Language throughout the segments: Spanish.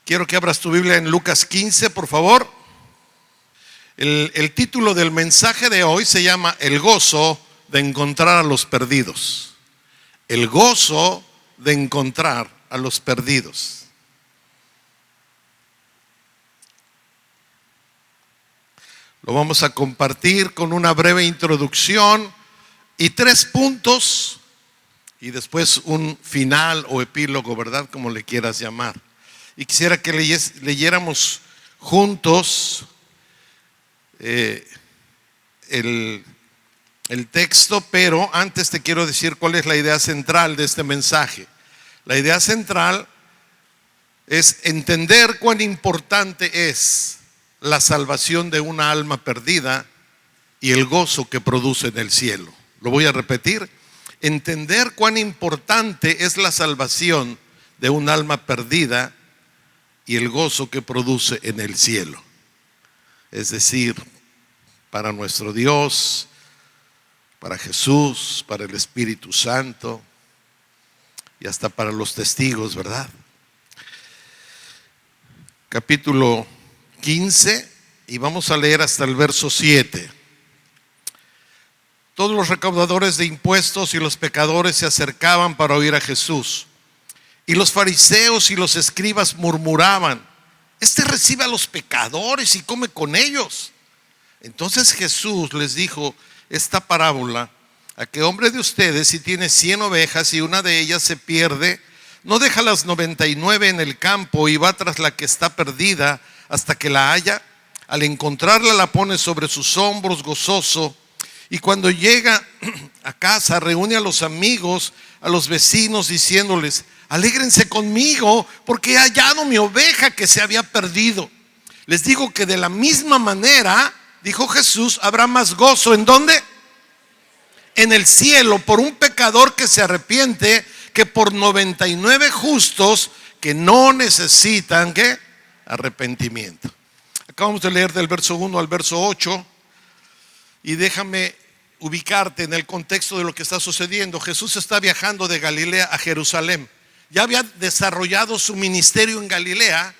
Quiero que abras tu Biblia en Lucas 15, por favor. El título del mensaje de hoy se llama El gozo de encontrar a los perdidos. El gozo de encontrar a los perdidos. Lo vamos a compartir con una breve introducción y 3 puntos y después un final o epílogo, ¿verdad? Como le quieras llamar. Y quisiera que leyéramos juntos el texto, pero antes te quiero decir cuál es la idea central de este mensaje. La idea central es entender cuán importante es la salvación de una alma perdida y el gozo que produce en el cielo. Lo voy a repetir: entender cuán importante es la salvación de un alma perdida y el gozo que produce en el cielo. Es decir, para nuestro Dios, para Jesús, para el Espíritu Santo y hasta para los testigos, ¿verdad? Capítulo 15, y vamos a leer hasta el verso 7. Todos los recaudadores de impuestos y los pecadores se acercaban para oír a Jesús. Y los fariseos y los escribas murmuraban: este recibe a los pecadores y come con ellos. Entonces Jesús les dijo esta parábola: ¿a qué hombre de ustedes, si tiene 100 ovejas y una de ellas se pierde, no deja las 99 en el campo y va tras la que está perdida hasta que la haya? Al encontrarla la pone sobre sus hombros gozoso, y cuando llega a casa reúne a los amigos, a los vecinos, diciéndoles: alégrense conmigo porque he hallado mi oveja que se había perdido. Les digo que de la misma manera, dijo Jesús, habrá más gozo. ¿En dónde? En el cielo, por un pecador que se arrepiente, que por 99 justos que no necesitan ¿qué? Arrepentimiento. Acabamos de leer del verso 1 al verso 8, y déjame ubicarte en el contexto de lo que está sucediendo. Jesús está viajando de Galilea a Jerusalén. Ya había desarrollado su ministerio en Galilea,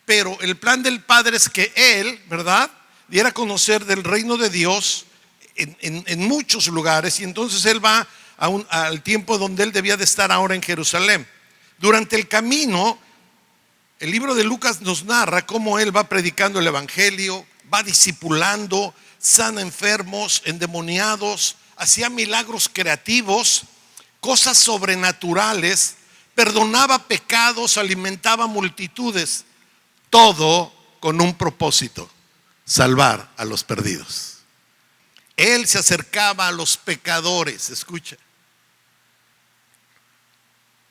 pero el plan del Padre es que Él, ¿verdad?, diera a conocer del reino de Dios en muchos lugares. Y entonces Él va al tiempo donde Él debía de estar ahora en Jerusalén. Durante el camino, el libro de Lucas nos narra cómo Él va predicando el evangelio, va discipulando, sana enfermos, endemoniados, hacía milagros creativos, cosas sobrenaturales, perdonaba pecados, alimentaba multitudes, todo con un propósito: salvar a los perdidos. Él se acercaba a los pecadores. Escucha,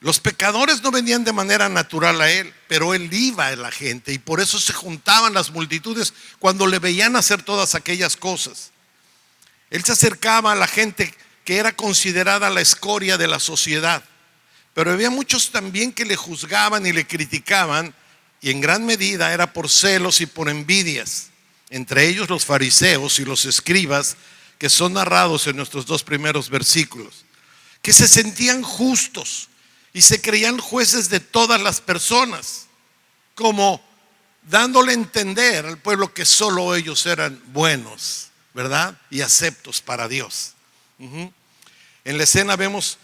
los pecadores no venían de manera natural a Él, pero Él iba a la gente, y por eso se juntaban las multitudes cuando le veían hacer todas aquellas cosas. Él se acercaba a la gente que era considerada la escoria de la sociedad, pero había muchos también que le juzgaban y le criticaban, y en gran medida era por celos y por envidias. Entre ellos los fariseos y los escribas, que son narrados en nuestros 2 primeros versículos, que se sentían justos y se creían jueces de todas las personas, como dándole a entender al pueblo que solo ellos eran buenos, ¿verdad?, y aceptos para Dios. En la escena vemos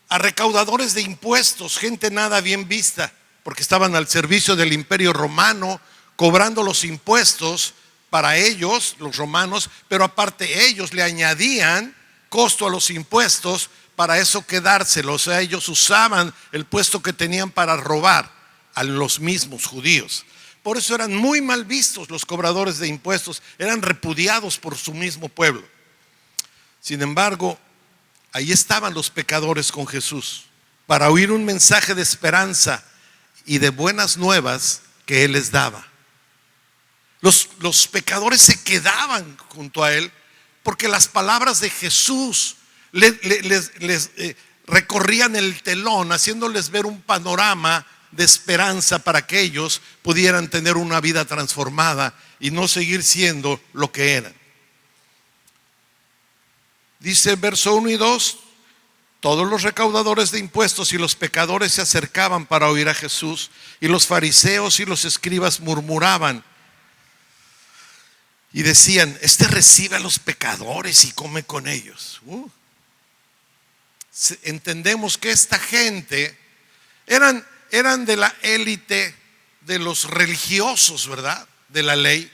a recaudadores de impuestos, gente nada bien vista, porque estaban al servicio del imperio romano, cobrando los impuestos para ellos, los romanos, pero aparte ellos le añadían costo a los impuestos para eso quedárselo. O sea, ellos usaban el puesto que tenían para robar a los mismos judíos. Por eso eran muy mal vistos los cobradores de impuestos, eran repudiados por su mismo pueblo. Sin embargo, ahí estaban los pecadores con Jesús para oír un mensaje de esperanza y de buenas nuevas que Él les daba. Los pecadores se quedaban junto a Él porque las palabras de Jesús les recorrían el telón, haciéndoles ver un panorama de esperanza para que ellos pudieran tener una vida transformada y no seguir siendo lo que eran. Dice el verso 1 y 2: todos los recaudadores de impuestos y los pecadores se acercaban para oír a Jesús, y los fariseos y los escribas murmuraban y decían: este recibe a los pecadores y come con ellos. Entendemos que esta gente eran de la élite de los religiosos, ¿verdad? De la ley,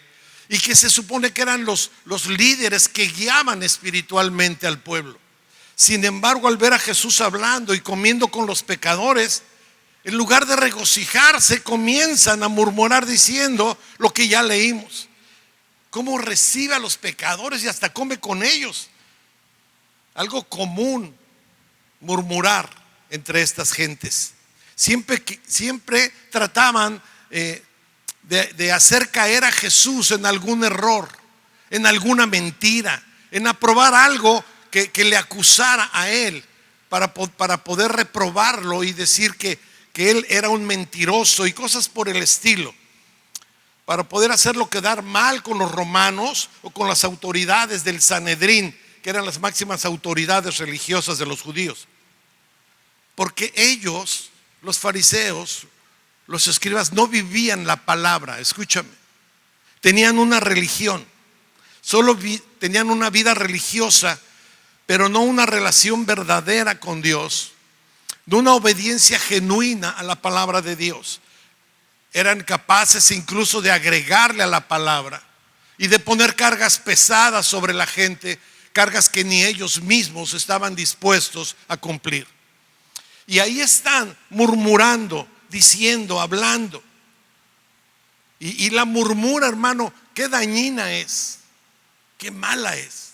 y que se supone que eran los líderes que guiaban espiritualmente al pueblo. Sin embargo, al ver a Jesús hablando y comiendo con los pecadores, en lugar de regocijarse, comienzan a murmurar diciendo lo que ya leímos: cómo recibe a los pecadores y hasta come con ellos. Algo común, murmurar entre estas gentes. Siempre trataban de hacer caer a Jesús en algún error, en alguna mentira, en aprobar algo que le acusara a él, para poder reprobarlo y decir que él era un mentiroso y cosas por el estilo, para poder hacerlo quedar mal con los romanos o con las autoridades del Sanedrín, que eran las máximas autoridades religiosas de los judíos. Porque ellos, los fariseos, los escribas, no vivían la palabra. Escúchame, tenían una religión, tenían una vida religiosa, pero no una relación verdadera con Dios, no una obediencia genuina a la palabra de Dios. Eran capaces incluso de agregarle a la palabra y de poner cargas pesadas sobre la gente, cargas que ni ellos mismos estaban dispuestos a cumplir. Y ahí están murmurando, diciendo, hablando. Y la murmura, hermano, qué dañina es, qué mala es.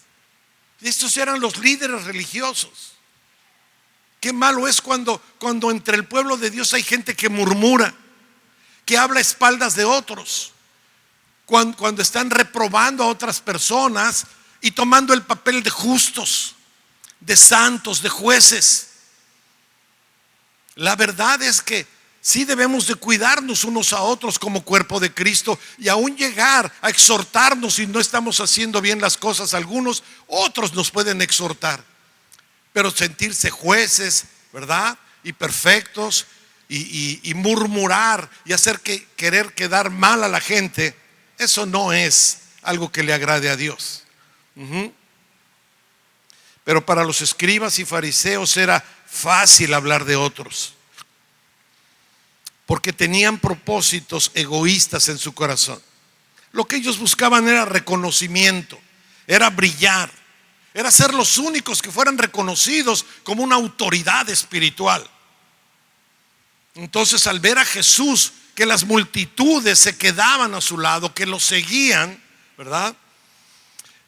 Estos eran los líderes religiosos. Qué malo es cuando entre el pueblo de Dios hay gente que murmura, que habla a espaldas de otros, cuando están reprobando a otras personas y tomando el papel de justos, de santos, de jueces. La verdad es que sí debemos de cuidarnos unos a otros como cuerpo de Cristo, y aún llegar a exhortarnos si no estamos haciendo bien las cosas. Algunos, otros nos pueden exhortar, pero sentirse jueces, ¿verdad? Y perfectos, y murmurar y querer quedar mal a la gente, eso no es algo que le agrade a Dios. Pero para los escribas y fariseos era fácil hablar de otros, porque tenían propósitos egoístas en su corazón. Lo que ellos buscaban era reconocimiento, era brillar, era ser los únicos que fueran reconocidos como una autoridad espiritual. Entonces, al ver a Jesús, que las multitudes se quedaban a su lado, que lo seguían, ¿verdad?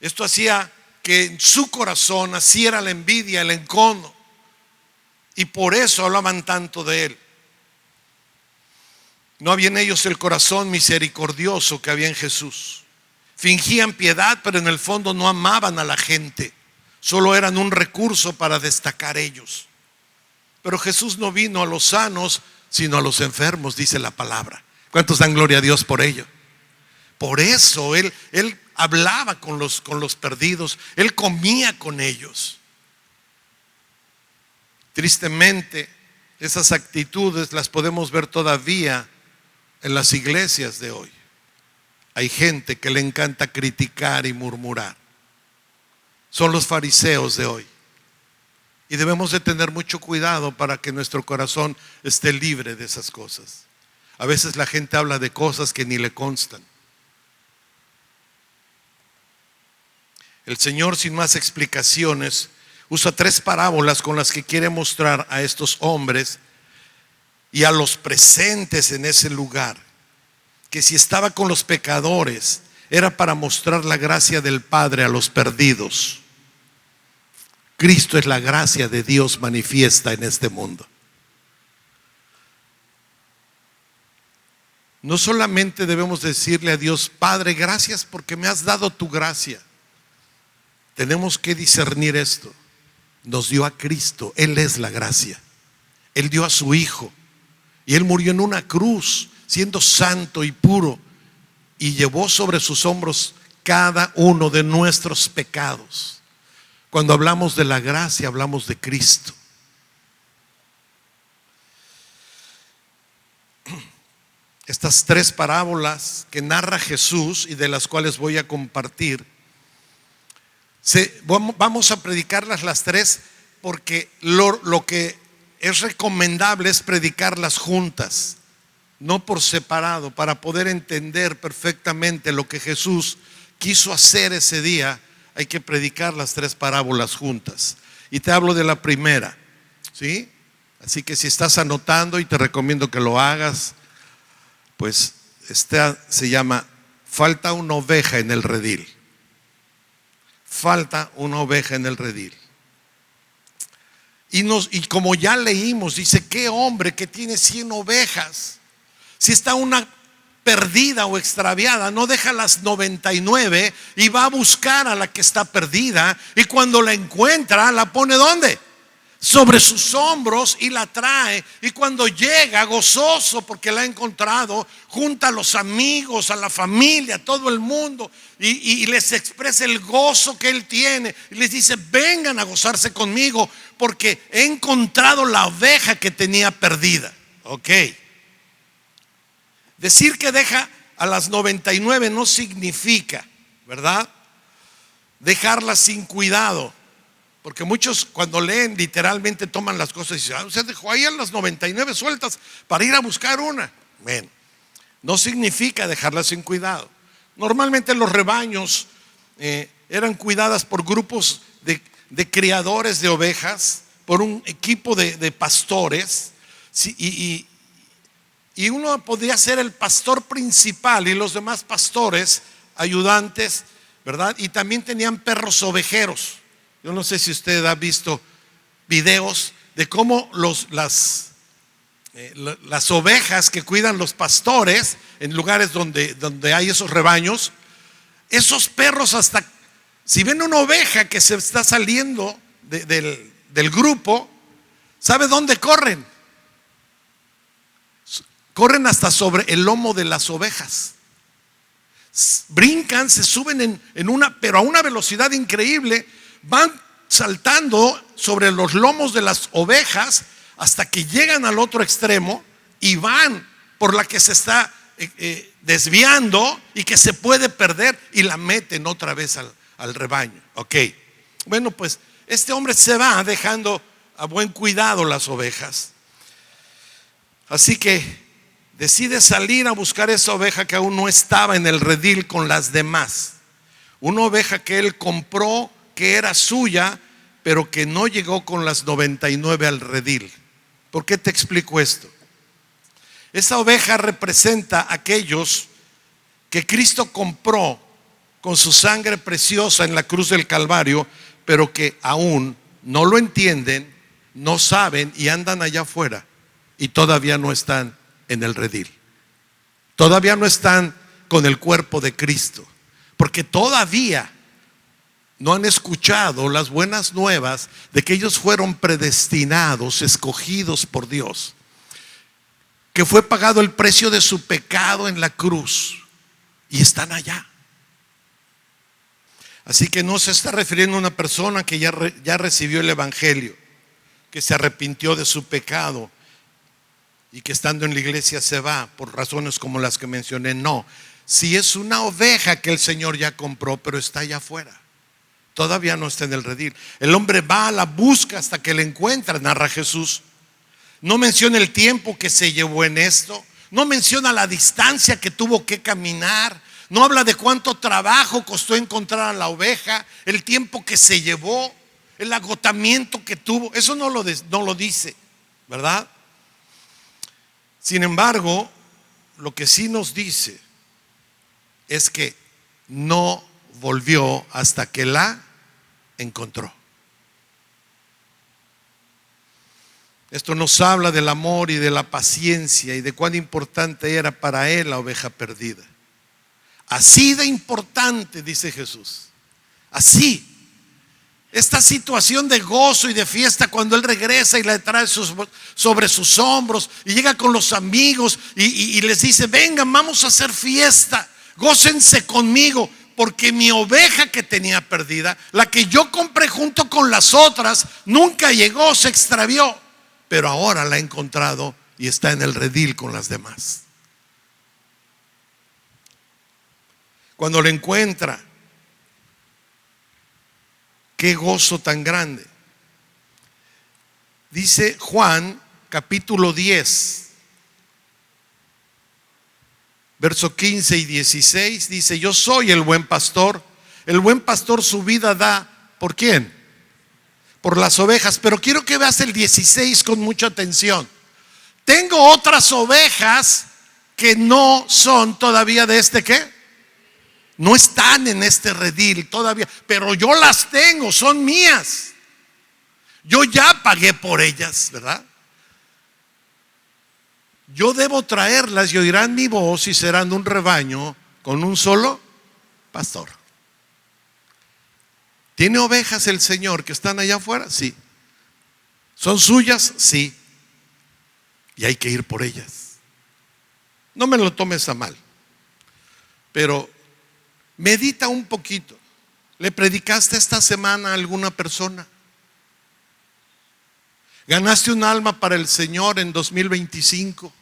Esto hacía que en su corazón naciera la envidia, el encono, y por eso hablaban tanto de él. No había en ellos el corazón misericordioso que había en Jesús. Fingían piedad, pero en el fondo no amaban a la gente, solo eran un recurso para destacar ellos. Pero Jesús no vino a los sanos, sino a los enfermos, dice la palabra. ¿Cuántos dan gloria a Dios por ello? Por eso Él hablaba con los perdidos, Él comía con ellos. Tristemente, esas actitudes las podemos ver todavía en las iglesias de hoy. Hay gente que le encanta criticar y murmurar. Son los fariseos de hoy. Y debemos de tener mucho cuidado para que nuestro corazón esté libre de esas cosas. A veces la gente habla de cosas que ni le constan. El Señor, sin más explicaciones, usa 3 parábolas con las que quiere mostrar a estos hombres y a los presentes en ese lugar, que si estaba con los pecadores era para mostrar la gracia del Padre a los perdidos. Cristo es la gracia de Dios manifiesta en este mundo. No solamente debemos decirle a Dios: Padre, gracias porque me has dado tu gracia. Tenemos que discernir esto. Nos dio a Cristo, Él es la gracia. Él dio a su Hijo y Él murió en una cruz siendo santo y puro, y llevó sobre sus hombros cada uno de nuestros pecados. Cuando hablamos de la gracia, hablamos de Cristo. estas tres parábolas que narra Jesús y de las cuales voy a compartir, vamos a predicarlas las tres, porque lo que es recomendable es predicarlas juntas, no por separado, para poder entender perfectamente lo que Jesús quiso hacer ese día. Hay que predicar las tres parábolas juntas. Y te hablo de la primera, ¿sí? Así que si estás anotando, y te recomiendo que lo hagas, pues esta se llama falta una oveja en el redil. Falta una oveja en el redil. Y como ya leímos, dice: ¿qué hombre que tiene 100 ovejas, si está una perdida o extraviada, no deja las 99 y va a buscar a la que está perdida, y cuando la encuentra, la pone ¿dónde? Sobre sus hombros, y la trae, y cuando llega gozoso porque la ha encontrado, junta a los amigos, a la familia, a todo el mundo, y les expresa el gozo que él tiene, y les dice: vengan a gozarse conmigo porque he encontrado la oveja que tenía perdida. Ok, decir que deja a las 99 no significa, ¿verdad?, dejarlas sin cuidado. Porque muchos, cuando leen, literalmente toman las cosas y dicen: usted dejó ahí a las 99 sueltas para ir a buscar una. Bueno, no significa dejarlas sin cuidado. Normalmente los rebaños eran cuidadas por grupos de criadores de ovejas, por un equipo de pastores, y uno podía ser el pastor principal y los demás pastores ayudantes, ¿verdad? Y también tenían perros ovejeros. Yo no sé si usted ha visto videos de cómo las ovejas que cuidan los pastores en lugares donde hay esos rebaños, esos perros, hasta si ven una oveja que se está saliendo del grupo, ¿sabe dónde corren? Corren hasta sobre el lomo de las ovejas. Brincan, se suben pero a una velocidad increíble. Van saltando sobre los lomos de las ovejas hasta que llegan al otro extremo y van por la que se está desviando y que se puede perder, y la meten otra vez al rebaño. Ok, bueno, pues este hombre se va dejando a buen cuidado las ovejas. Así que decide salir a buscar esa oveja que aún no estaba en el redil con las demás. Una oveja que él compró, que era suya, pero que no llegó con las 99 al redil. ¿Por qué te explico esto? Esa oveja representa a aquellos que Cristo compró con su sangre preciosa en la cruz del Calvario, pero que aún no lo entienden, no saben y andan allá afuera y todavía no están en el redil. Todavía no están con el cuerpo de Cristo, porque todavía no han escuchado las buenas nuevas de que ellos fueron predestinados, escogidos por Dios, que fue pagado el precio de su pecado en la cruz, y están allá. Así que no se está refiriendo a una persona que ya recibió el evangelio, que se arrepintió de su pecado y que estando en la iglesia se va por razones como las que mencioné. No, si es una oveja que el Señor ya compró, pero está allá afuera, todavía no está en el redil. El hombre va a la busca hasta que la encuentra, narra Jesús. No menciona el tiempo que se llevó en esto, no menciona la distancia que tuvo que caminar, no habla de cuánto trabajo costó encontrar a la oveja, el tiempo que se llevó, el agotamiento que tuvo. Eso no lo dice, ¿verdad? Sin embargo, lo que sí nos dice es que no volvió hasta que la encontró. Esto nos habla del amor y de la paciencia y de cuán importante era para él la oveja perdida. Así de importante, dice Jesús. Así. Esta situación de gozo y de fiesta cuando él regresa y la trae sobre sus hombros y llega con los amigos y les dice: vengan, vamos a hacer fiesta, gócense conmigo, porque mi oveja que tenía perdida, la que yo compré junto con las otras, nunca llegó, se extravió, pero ahora la he encontrado y está en el redil con las demás. cuando lo encuentra. Qué gozo tan grande. Dice Juan capítulo 10, verso 15 y 16, dice: yo soy el buen pastor. El buen pastor su vida da, ¿por quién? Por las ovejas. Pero quiero que veas el 16 con mucha atención. Tengo otras ovejas que no son todavía de este, ¿qué? No están en este redil todavía, pero yo las tengo, son mías. Yo ya pagué por ellas, ¿verdad? Yo debo traerlas y oirán mi voz y serán un rebaño con un solo pastor. ¿Tiene ovejas el Señor que están allá afuera? Sí. ¿Son suyas? Sí. Y hay que ir por ellas. No me lo tomes a mal, pero medita un poquito. ¿Le predicaste esta semana a alguna persona? ¿Ganaste un alma para el Señor en 2025?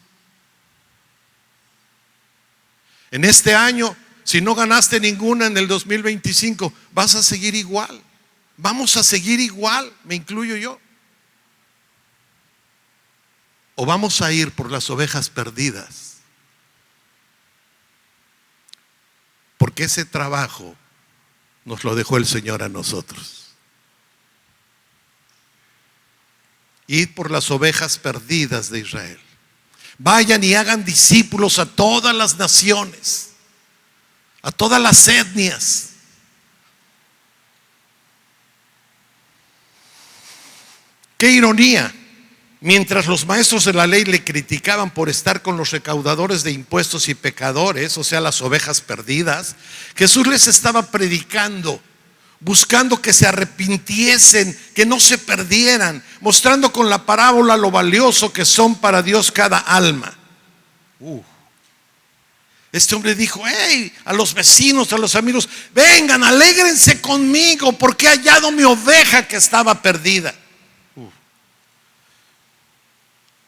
En este año, si no ganaste ninguna en el 2025, vas a seguir igual. Vamos a seguir igual, me incluyo yo. O vamos a ir por las ovejas perdidas. Porque ese trabajo nos lo dejó el Señor a nosotros. Id por las ovejas perdidas de Israel. Vayan y hagan discípulos a todas las naciones, a todas las etnias. Qué ironía. Mientras los maestros de la ley le criticaban por estar con los recaudadores de impuestos y pecadores, o sea, las ovejas perdidas, Jesús les estaba predicando, buscando que se arrepintiesen, que no se perdieran, mostrando con la parábola lo valioso que son para Dios cada alma. Este hombre dijo: hey, a los vecinos, a los amigos, vengan, alégrense conmigo porque he hallado mi oveja que estaba perdida.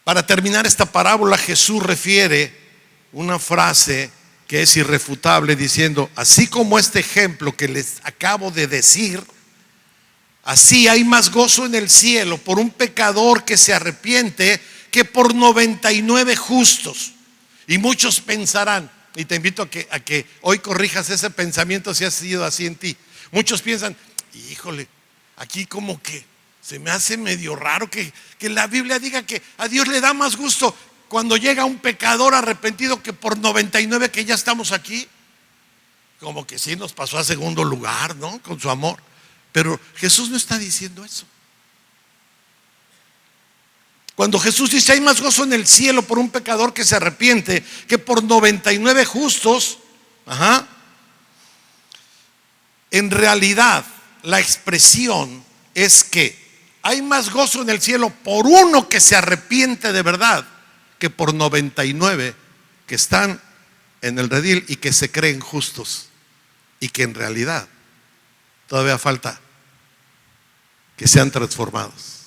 Para terminar esta parábola, Jesús refiere una frase que es irrefutable, diciendo: así como este ejemplo que les acabo de decir, así hay más gozo en el cielo por un pecador que se arrepiente que por 99 justos. Y muchos pensarán, y te invito a que hoy corrijas ese pensamiento si ha sido así en ti. Muchos piensan: híjole, aquí como que se me hace medio raro que la Biblia diga que a Dios le da más gusto cuando llega un pecador arrepentido que por 99 que ya estamos aquí. Como que sí nos pasó a segundo lugar, ¿no? Con su amor. Pero Jesús no está diciendo eso. Cuando Jesús dice: hay más gozo en el cielo por un pecador que se arrepiente que por 99 justos, en realidad la expresión es que hay más gozo en el cielo por uno que se arrepiente de verdad que por 99 que están en el redil y que se creen justos y que en realidad todavía falta que sean transformados.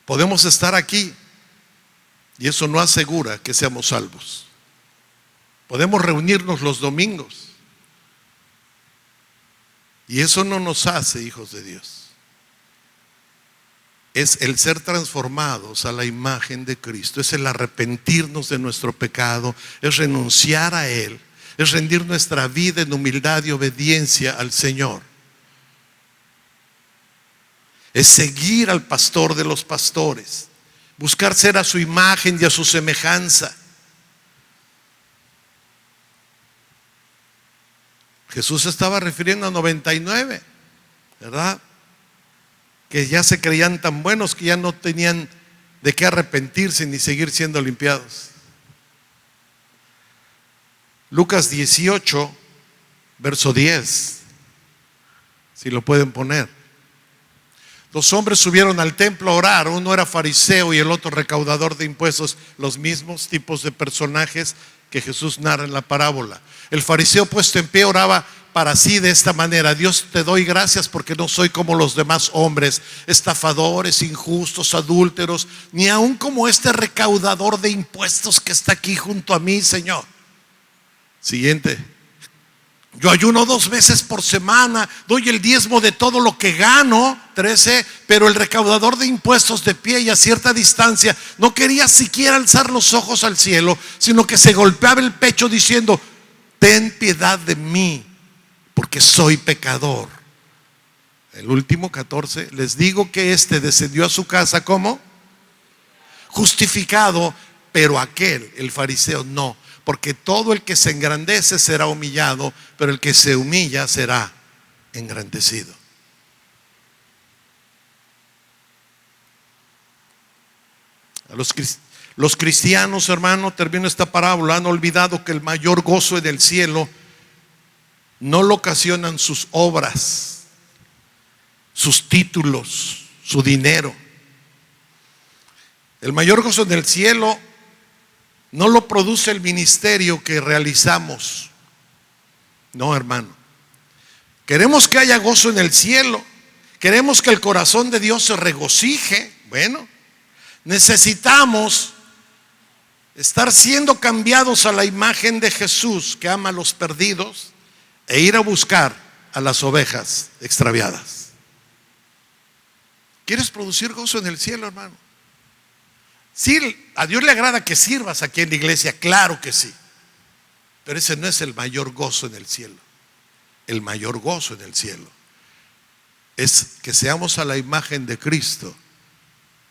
Podemos estar aquí y eso no asegura que seamos salvos. Podemos reunirnos los domingos y eso no nos hace hijos de Dios. Es el ser transformados a la imagen de Cristo, es el arrepentirnos de nuestro pecado, es renunciar a Él, es rendir nuestra vida en humildad y obediencia al Señor. Es seguir al pastor de los pastores, buscar ser a su imagen y a su semejanza. Jesús se estaba refiriendo a 99, ¿verdad? Que ya se creían tan buenos que ya no tenían de qué arrepentirse ni seguir siendo limpiados. Lucas 18, verso 10, si lo pueden poner. Dos hombres subieron al templo a orar, uno era fariseo y el otro recaudador de impuestos, los mismos tipos de personajes que Jesús narra en la parábola. El fariseo puesto en pie oraba para sí de esta manera: Dios, te doy gracias porque no soy como los demás hombres, estafadores, injustos, adúlteros, ni aun como este recaudador de impuestos que está aquí junto a mí, Señor. Siguiente: yo ayuno 2 veces por semana, doy el diezmo de todo lo que gano. 13: pero el recaudador de impuestos, de pie y a cierta distancia, no quería siquiera alzar los ojos al cielo, sino que se golpeaba el pecho diciendo: ten piedad de mí, porque soy pecador. El último, 14: les digo que este descendió a su casa como justificado, pero aquel, el fariseo, no, porque todo el que se engrandece será humillado, pero el que se humilla será engrandecido. Los cristianos, hermano, termino esta parábola, han olvidado que el mayor gozo en el cielo no lo ocasionan sus obras, sus títulos, su dinero. El mayor gozo en el cielo no lo produce el ministerio que realizamos. No, hermano. Queremos que haya gozo en el cielo. Queremos que el corazón de Dios se regocije. Bueno, necesitamos estar siendo cambiados a la imagen de Jesús, que ama a los perdidos, e ir a buscar a las ovejas extraviadas. ¿Quieres producir gozo en el cielo, hermano? Sí, a Dios le agrada que sirvas aquí en la iglesia, claro que sí, pero ese no es el mayor gozo en el cielo. El mayor gozo en el cielo es que seamos a la imagen de Cristo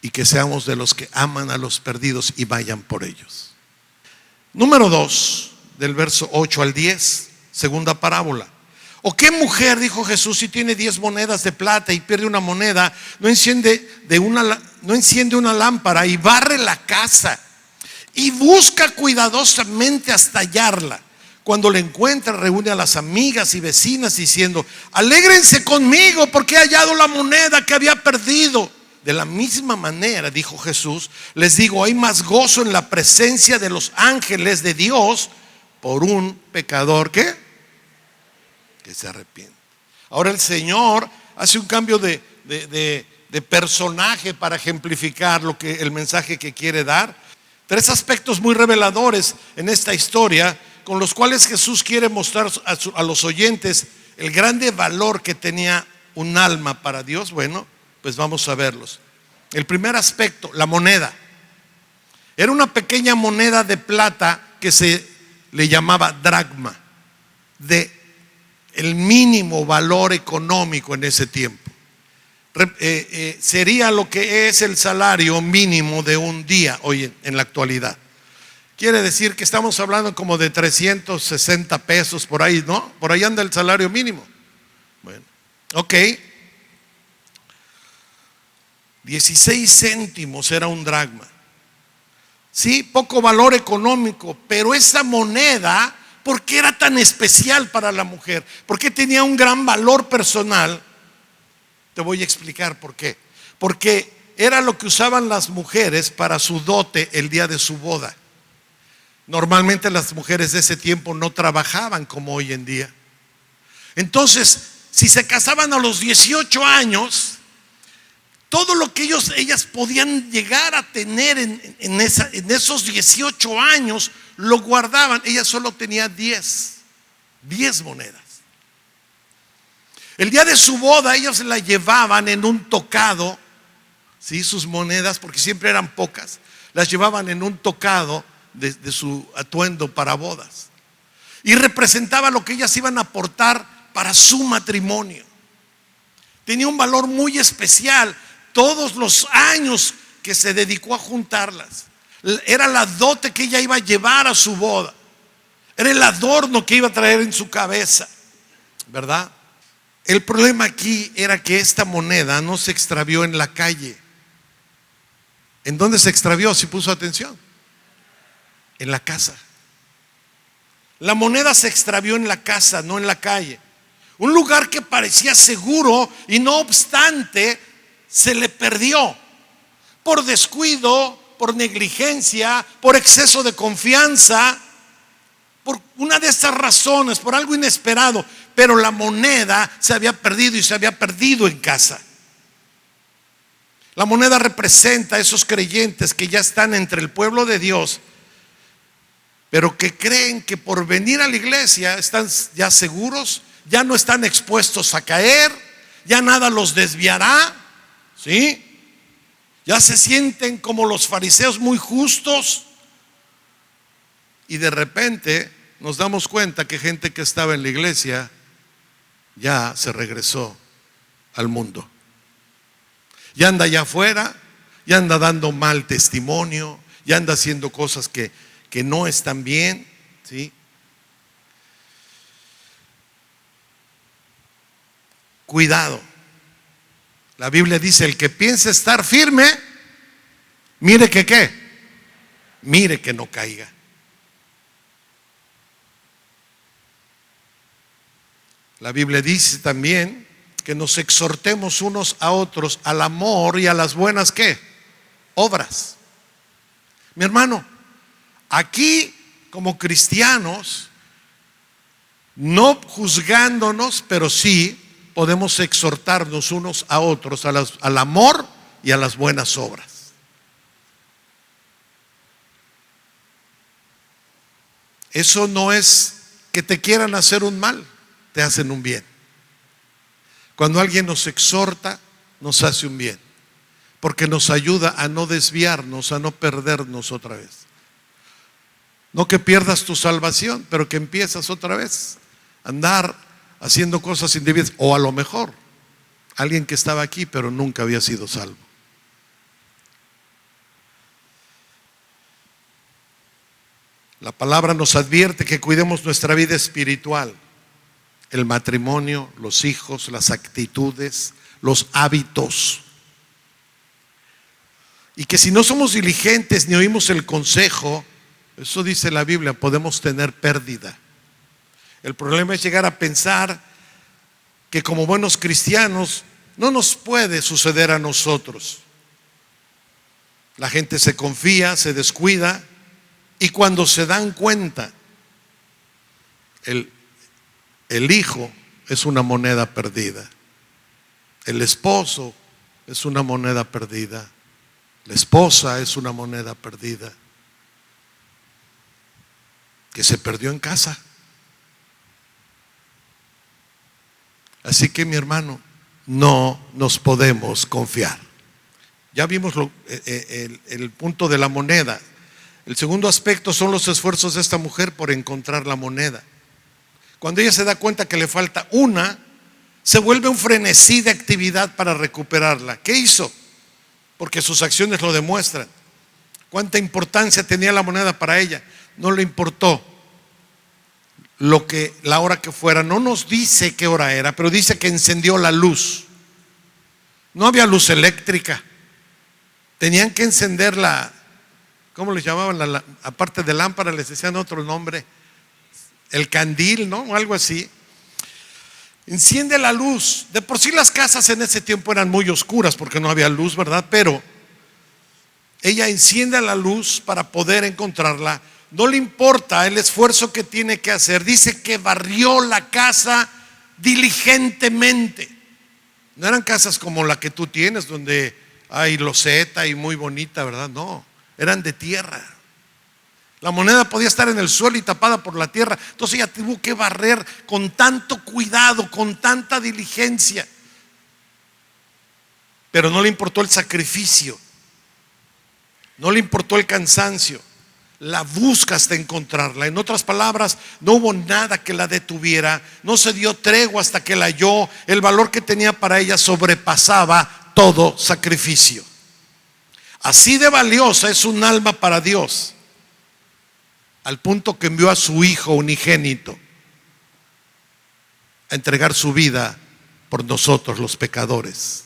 y que seamos de los que aman a los perdidos y vayan por ellos. Número 2, del verso 8 al 10, segunda parábola. ¿O qué mujer, dijo Jesús, si tiene 10 monedas de plata y pierde una moneda, no enciende una lámpara y barre la casa y busca cuidadosamente hasta hallarla? Cuando la encuentra, reúne a las amigas y vecinas diciendo: alégrense conmigo porque he hallado la moneda que había perdido. De la misma manera, dijo Jesús, les digo, hay más gozo en la presencia de los ángeles de Dios por un pecador que se arrepiente. Ahora el Señor hace un cambio de personaje para ejemplificar el mensaje que quiere dar. 3 aspectos muy reveladores en esta historia, con los cuales Jesús quiere mostrar a los oyentes el grande valor que tenía un alma para Dios. Bueno, pues vamos a verlos. El primer aspecto, la moneda. Era una pequeña moneda de plata que se le llamaba dracma, de el mínimo valor económico en ese tiempo. Sería lo que es el salario mínimo de un día hoy en la actualidad. Quiere decir que estamos hablando como de 360 pesos por ahí, ¿no? Por ahí anda el salario mínimo. Bueno, ok. 16 céntimos era un dracma. Sí, poco valor económico, pero esa moneda, ¿por qué era tan especial para la mujer? ¿Por qué tenía un gran valor personal? Te voy a explicar por qué. Porque era lo que usaban las mujeres para su dote el día de su boda. Normalmente las mujeres de ese tiempo no trabajaban como hoy en día. Entonces, si se casaban a los 18 años, todo lo que ellas podían llegar a tener en esos 18 años lo guardaban. Ella solo tenía 10 monedas. El día de su boda ellos la llevaban en un tocado, ¿sí? Sus monedas, porque siempre eran pocas, las llevaban en un tocado de su atuendo para bodas, y representaba lo que ellas iban a aportar para su matrimonio. Tenía un valor muy especial. Todos los años que se dedicó a juntarlas, era la dote que ella iba a llevar a su boda, era el adorno que iba a traer en su cabeza, ¿verdad? El problema aquí era que esta moneda no se extravió en la calle. ¿En dónde se extravió? Si puso atención. En la casa. La moneda se extravió en la casa, no en la calle. Un lugar que parecía seguro y no obstante se le perdió por descuido, por negligencia, por exceso de confianza, por una de estas razones, por algo inesperado. pero la moneda se había perdido y se había perdido en casa. La moneda representa a esos creyentes que ya están entre el pueblo de Dios, pero que creen que por venir a la iglesia están ya seguros, ya no están expuestos a caer, ya nada los desviará, ¿sí? Ya se sienten como los fariseos muy justos, y de repente nos damos cuenta que gente que estaba en la iglesia ya se regresó al mundo. Ya anda allá afuera, ya anda dando mal testimonio, ya anda haciendo cosas que no están bien, ¿sí? Cuidado. La Biblia dice: el que piensa estar firme, mire que qué, mire que no caiga. La Biblia dice también que nos exhortemos unos a otros al amor y a las buenas ¿qué? Obras. Mi hermano, aquí como cristianos, no juzgándonos, pero sí podemos exhortarnos unos a otros al amor y a las buenas obras. Eso no es que te quieran hacer un mal, te hacen un bien. Cuando alguien nos exhorta, nos hace un bien, porque nos ayuda a no desviarnos, a no perdernos otra vez. No que pierdas tu salvación, pero que empiezas otra vez a andar haciendo cosas indebidas, o a lo mejor alguien que estaba aquí pero nunca había sido salvo. La palabra nos advierte que cuidemos nuestra vida espiritual, el matrimonio, los hijos, las actitudes, los hábitos, y que si no somos diligentes ni oímos el consejo, eso dice la Biblia, podemos tener pérdida. El problema es llegar a pensar que como buenos cristianos no nos puede suceder a nosotros. La gente se confía, se descuida, y cuando se dan cuenta, el hijo es una moneda perdida, el esposo es una moneda perdida, la esposa es una moneda perdida, que se perdió en casa. Así que mi hermano, no nos podemos confiar. Ya vimos el punto de la moneda. El segundo aspecto son los esfuerzos de esta mujer por encontrar la moneda. Cuando ella se da cuenta que le falta una, se vuelve un frenesí de actividad para recuperarla. ¿Qué hizo? Porque sus acciones lo demuestran. ¿Cuánta importancia tenía la moneda para ella? No le importó la hora que fuera. No nos dice qué hora era, pero dice que encendió la luz. No había luz eléctrica. Tenían que encender ¿cómo les llamaban? Aparte de lámpara les decían otro nombre, el candil, ¿no? O algo así. Enciende la luz. De por sí las casas en ese tiempo eran muy oscuras porque no había luz, ¿verdad? Pero ella enciende la luz para poder encontrarla. No le importa el esfuerzo que tiene que hacer. Dice que barrió la casa diligentemente. No eran casas como la que tú tienes, donde hay loseta y muy bonita, ¿verdad? No, eran de tierra. La moneda podía estar en el suelo y tapada por la tierra. Entonces ella tuvo que barrer con tanto cuidado, con tanta diligencia. Pero no le importó el sacrificio, no le importó el cansancio. La busca hasta encontrarla. En otras palabras, no hubo nada que la detuviera. No se dio tregua hasta que la halló. El valor que tenía para ella sobrepasaba todo sacrificio. Así de valiosa es un alma para Dios, al punto que envió a su Hijo unigénito a entregar su vida por nosotros los pecadores.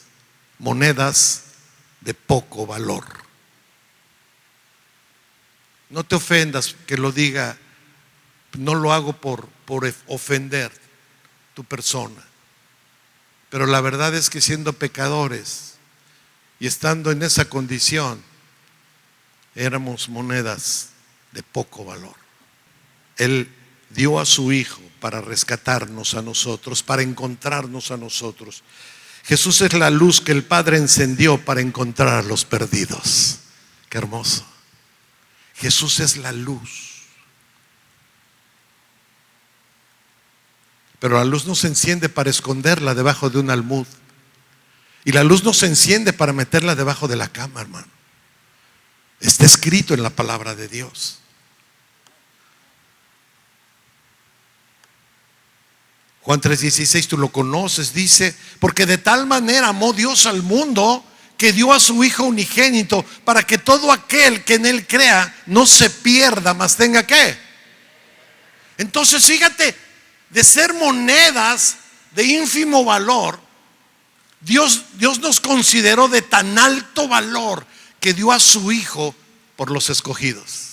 Monedas de poco valor. No te ofendas que lo diga, no lo hago por ofender tu persona, pero la verdad es que siendo pecadores y estando en esa condición, éramos monedas de poco valor. El dio a su Hijo para rescatarnos a nosotros, para encontrarnos a nosotros. Jesús es la luz que el Padre encendió para encontrar a los perdidos. Qué hermoso. Jesús es la luz. Pero la luz no se enciende para esconderla debajo de un almud. Y la luz no se enciende para meterla debajo de la cama, hermano. Está escrito en la palabra de Dios. Juan 3:16, tú lo conoces, dice: porque de tal manera amó Dios al mundo que dio a su Hijo unigénito, para que todo aquel que en Él crea no se pierda, mas tenga ¿qué? Entonces fíjate, de ser monedas de ínfimo valor, Dios nos consideró de tan alto valor que dio a su Hijo por los escogidos.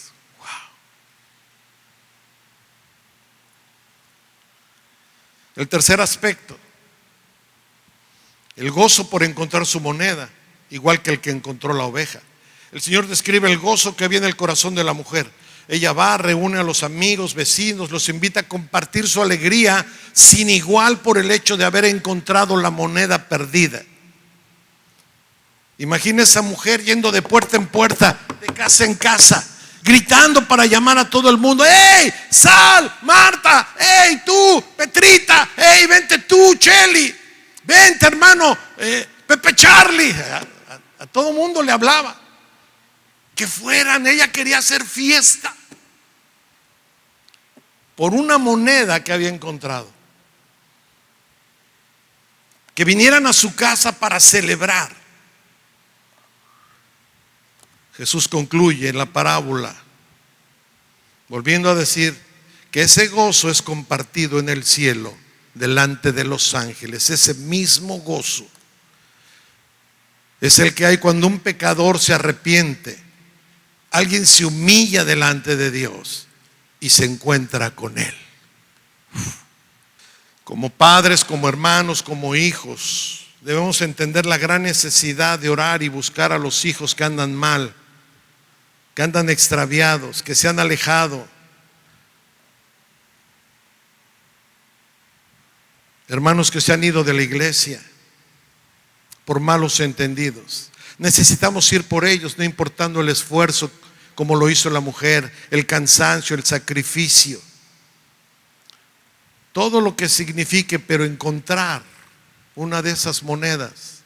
El tercer aspecto, el gozo por encontrar su moneda, igual que el que encontró la oveja. El Señor describe el gozo que había en el corazón de la mujer. Ella va, reúne a los amigos, vecinos, los invita a compartir su alegría sin igual por el hecho de haber encontrado la moneda perdida. Imagina esa mujer yendo de puerta en puerta, de casa en casa, gritando para llamar a todo el mundo: ¡Hey, Sal, Marta! ¡Hey, tú, Petrita! ¡Hey, vente tú, Cheli! ¡Vente, hermano, Pepe Charlie! A todo el mundo le hablaba. Que fueran, ella quería hacer fiesta por una moneda que había encontrado. Que vinieran a su casa para celebrar. Jesús concluye en la parábola, volviendo a decir que ese gozo es compartido en el cielo delante de los ángeles. Ese mismo gozo es el que hay cuando un pecador se arrepiente, alguien se humilla delante de Dios y se encuentra con Él. Como padres, como hermanos, como hijos, debemos entender la gran necesidad de orar y buscar a los hijos que andan mal, que andan extraviados, que se han alejado. Hermanos que se han ido de la iglesia por malos entendidos. Necesitamos ir por ellos, no importando el esfuerzo, como lo hizo la mujer, el cansancio, el sacrificio, todo lo que signifique, pero encontrar una de esas monedas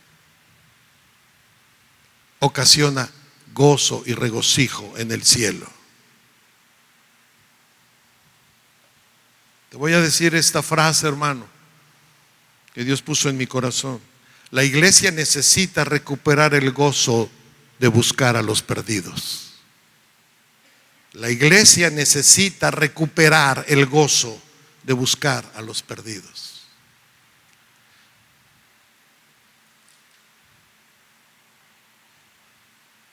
ocasiona gozo y regocijo en el cielo. Te voy a decir esta frase, hermano, que Dios puso en mi corazón. La iglesia necesita recuperar el gozo de buscar a los perdidos. La iglesia necesita recuperar el gozo de buscar a los perdidos.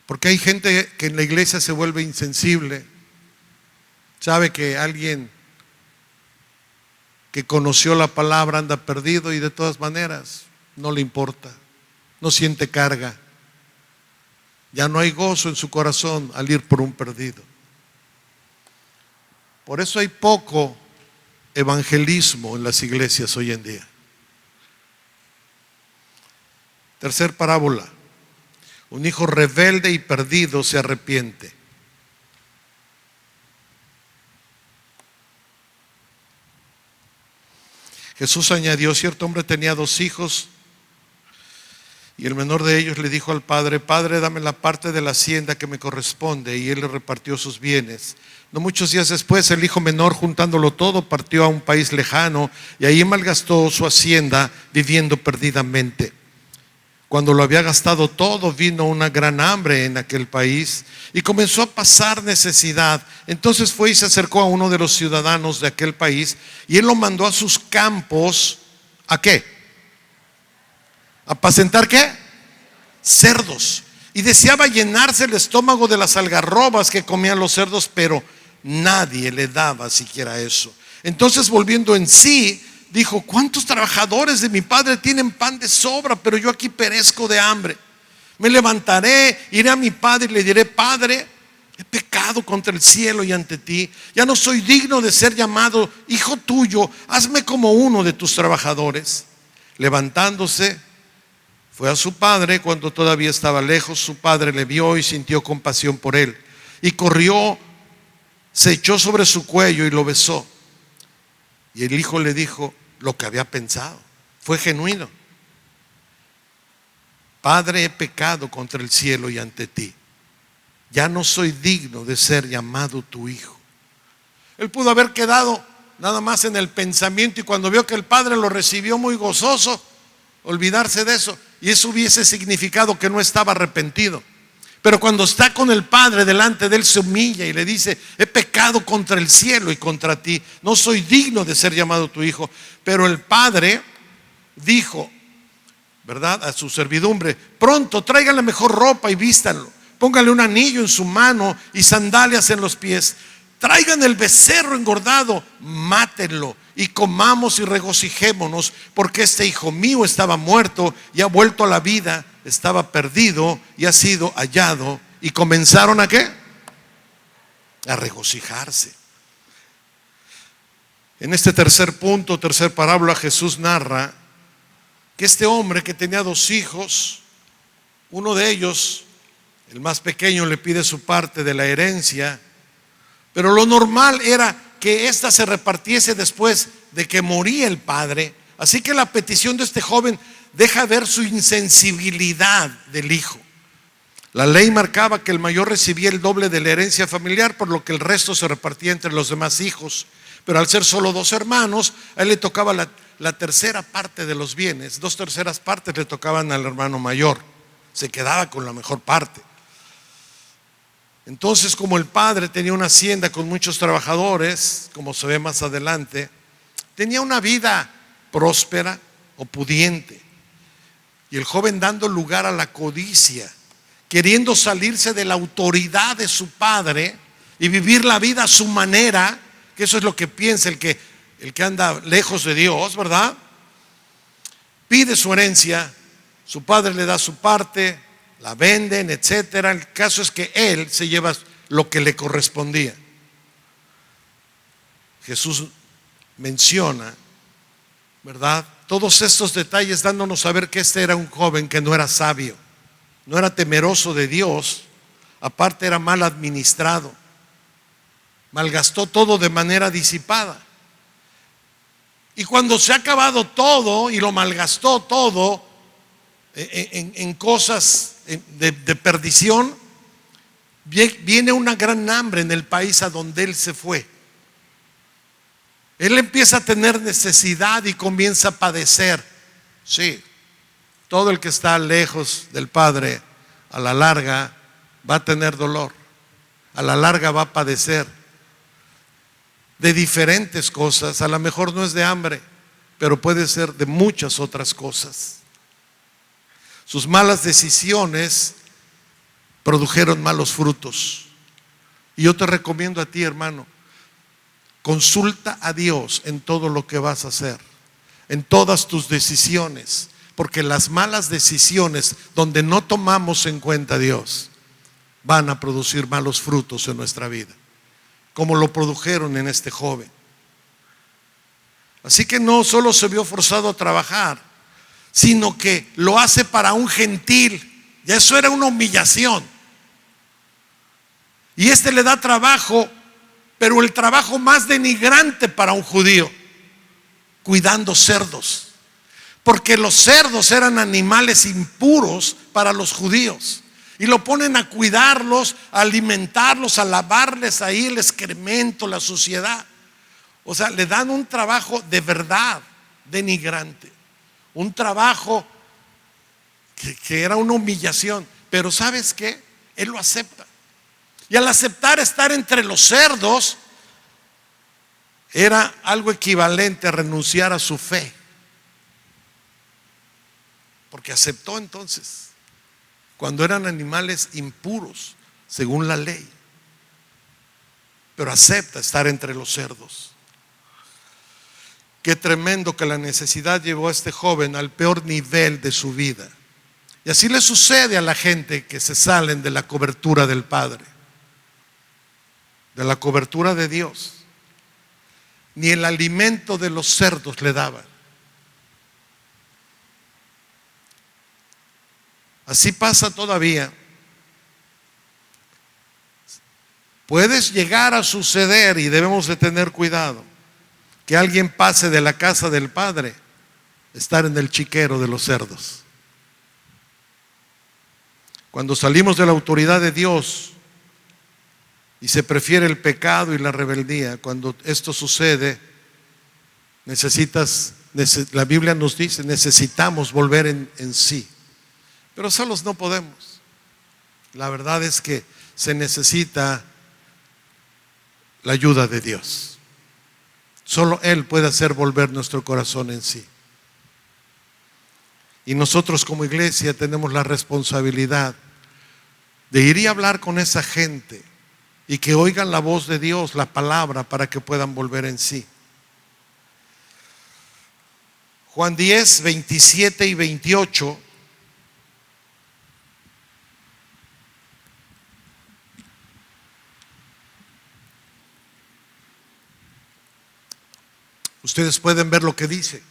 Porque hay gente que en la iglesia se vuelve insensible. Sabe que alguien que conoció la palabra anda perdido y de todas maneras no le importa, no siente carga. Ya no hay gozo en su corazón al ir por un perdido. Por eso hay poco evangelismo en las iglesias hoy en día. Tercer parábola. Un hijo rebelde y perdido se arrepiente. Jesús añadió: cierto hombre tenía 2 hijos, y el menor de ellos le dijo al padre: Padre, dame la parte de la hacienda que me corresponde. Y él le repartió sus bienes. No muchos días después, el hijo menor, juntándolo todo, partió a un país lejano y ahí malgastó su hacienda viviendo perdidamente. Cuando lo había gastado todo, vino una gran hambre en aquel país y comenzó a pasar necesidad. Entonces fue y se acercó a uno de los ciudadanos de aquel país y él lo mandó a sus campos. ¿A qué? ¿A apacentar qué? Cerdos. Y deseaba llenarse el estómago de las algarrobas que comían los cerdos, pero nadie le daba siquiera eso. Entonces, volviendo en sí, dijo: ¿cuántos trabajadores de mi padre tienen pan de sobra, pero yo aquí perezco de hambre? Me levantaré, iré a mi padre y le diré: Padre, He pecado contra el cielo y ante ti. Ya no soy digno de ser llamado hijo tuyo. Hazme como uno de tus trabajadores. Levantándose, fue a su padre. Cuando todavía estaba lejos, su padre le vio y sintió compasión por él. Y corrió, se echó sobre su cuello y lo besó. Y el hijo le dijo lo que había pensado. Fue genuino. Padre, he pecado contra el cielo y ante ti. Ya no soy digno de ser llamado tu hijo. Él pudo haber quedado nada más en el pensamiento, y cuando vio que el padre lo recibió muy gozoso, olvidarse de eso, y eso hubiese significado que no estaba arrepentido. Pero cuando está con el padre delante de él, se humilla y le dice: he pecado contra el cielo y contra ti, no soy digno de ser llamado tu hijo. Pero el padre dijo, ¿verdad?, a su servidumbre: pronto, tráiganle mejor ropa y vístanlo. Póngale un anillo en su mano y sandalias en los pies. Traigan el becerro engordado, mátenlo y comamos y regocijémonos, porque este hijo mío estaba muerto y ha vuelto a la vida, estaba perdido y ha sido hallado. Y comenzaron ¿a qué? A regocijarse. En este tercer punto, tercer parábola, Jesús narra que este hombre que tenía 2 hijos, uno de ellos, el más pequeño, le pide su parte de la herencia, pero lo normal era que ésta se repartiese después de que moría el padre. Así que la petición de este joven deja ver su insensibilidad del hijo. La ley marcaba que el mayor recibía el doble de la herencia familiar, por lo que el resto se repartía entre los demás hijos. Pero al ser solo 2 hermanos, a él le tocaba la tercera parte de los bienes. 2/3 partes le tocaban al hermano mayor. Se quedaba con la mejor parte. Entonces, como el padre tenía una hacienda con muchos trabajadores, como se ve más adelante, tenía una vida próspera o pudiente. Y el joven, dando lugar a la codicia, queriendo salirse de la autoridad de su padre y vivir la vida a su manera, que eso es lo que piensa el que anda lejos de Dios, ¿verdad? Pide su herencia, su padre le da su parte, la venden, etcétera. El caso es que él se lleva lo que le correspondía. Jesús menciona, ¿verdad?, todos estos detalles, dándonos a ver que este era un joven que no era sabio, no era temeroso de Dios, aparte era mal administrado, malgastó todo de manera disipada. Y cuando se ha acabado todo y lo malgastó todo en cosas de perdición, viene una gran hambre en el país a donde él se fue. Él empieza a tener necesidad y comienza a padecer. Sí, todo el que está lejos del Padre, a la larga va a tener dolor, a la larga va a padecer de diferentes cosas. A lo mejor no es de hambre, pero puede ser de muchas otras cosas. Sus malas decisiones produjeron malos frutos. Y yo te recomiendo a ti, hermano, consulta a Dios en todo lo que vas a hacer, en todas tus decisiones, porque las malas decisiones donde no tomamos en cuenta a Dios van a producir malos frutos en nuestra vida, como lo produjeron en este joven. Así que no solo se vio forzado a trabajar, sino que lo hace para un gentil. Y eso era una humillación. Y este le da trabajo, pero el trabajo más denigrante para un judío, cuidando cerdos, porque los cerdos eran animales impuros para los judíos, y lo ponen a cuidarlos, a alimentarlos, a lavarles ahí el excremento, la suciedad. O sea, le dan un trabajo de verdad denigrante, un trabajo que era una humillación. Pero ¿sabes qué? Él lo acepta. Y al aceptar estar entre los cerdos, era algo equivalente a renunciar a su fe, porque aceptó entonces, cuando eran animales impuros según la ley, pero acepta estar entre los cerdos. Qué tremendo que la necesidad llevó a este joven al peor nivel de su vida. Y así le sucede a la gente que se salen de la cobertura del Padre. de la cobertura de Dios, ni el alimento de los cerdos le daban. Así pasa todavía. Puedes llegar a suceder, y debemos de tener cuidado, que alguien pase de la casa del Padre, estar en el chiquero de los cerdos. Cuando salimos de la autoridad de Dios y se prefiere el pecado y la rebeldía, cuando esto sucede, la Biblia nos dice, necesitamos volver en sí. Pero solos no podemos. La verdad es que se necesita la ayuda de Dios. Solo Él puede hacer volver nuestro corazón en sí. Y nosotros como iglesia tenemos la responsabilidad de ir y hablar con esa gente y que oigan la voz de Dios, la palabra, para que puedan volver en sí. Juan 10, 27 y 28. Ustedes pueden ver lo que dice.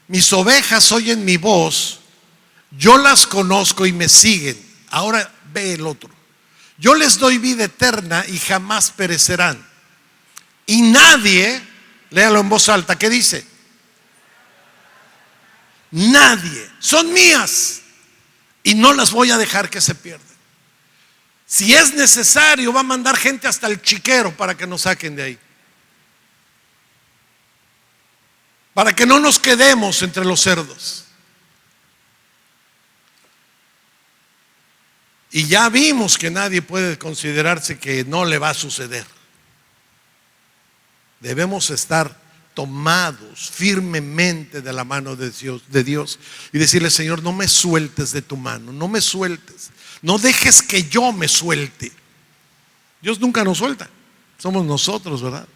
Mis ovejas oyen mi voz, yo las conozco y me siguen. Ahora ve el otro. Yo les doy vida eterna y jamás perecerán. Y nadie, léalo en voz alta, ¿qué dice? Nadie, son mías y no las voy a dejar que se pierdan. Si es necesario, va a mandar gente hasta el chiquero para que nos saquen de ahí, para que no nos quedemos entre los cerdos. Y ya vimos que nadie puede considerarse que no le va a suceder. Debemos estar tomados firmemente de la mano de Dios y decirle: Señor, no me sueltes de tu mano, no me sueltes, no dejes que yo me suelte. Dios nunca nos suelta, somos nosotros, ¿verdad?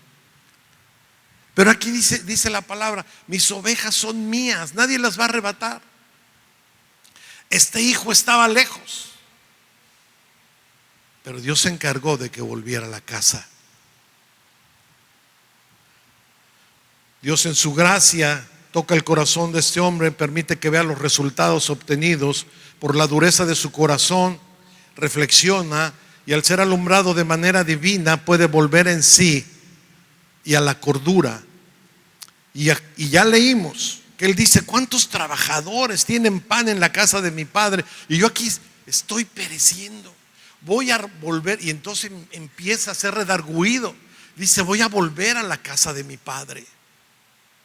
Pero aquí dice la palabra: mis ovejas son mías, nadie las va a arrebatar. Este hijo estaba lejos, pero Dios se encargó de que volviera a la casa. Dios en su gracia toca el corazón de este hombre, permite que vea los resultados obtenidos por la dureza de su corazón, reflexiona y al ser alumbrado de manera divina puede volver en sí y a la cordura. Y ya leímos que él dice: ¿cuántos trabajadores tienen pan en la casa de mi padre? Y yo aquí estoy pereciendo, voy a volver. Y entonces empieza a ser redargüido, dice: voy a volver a la casa de mi padre.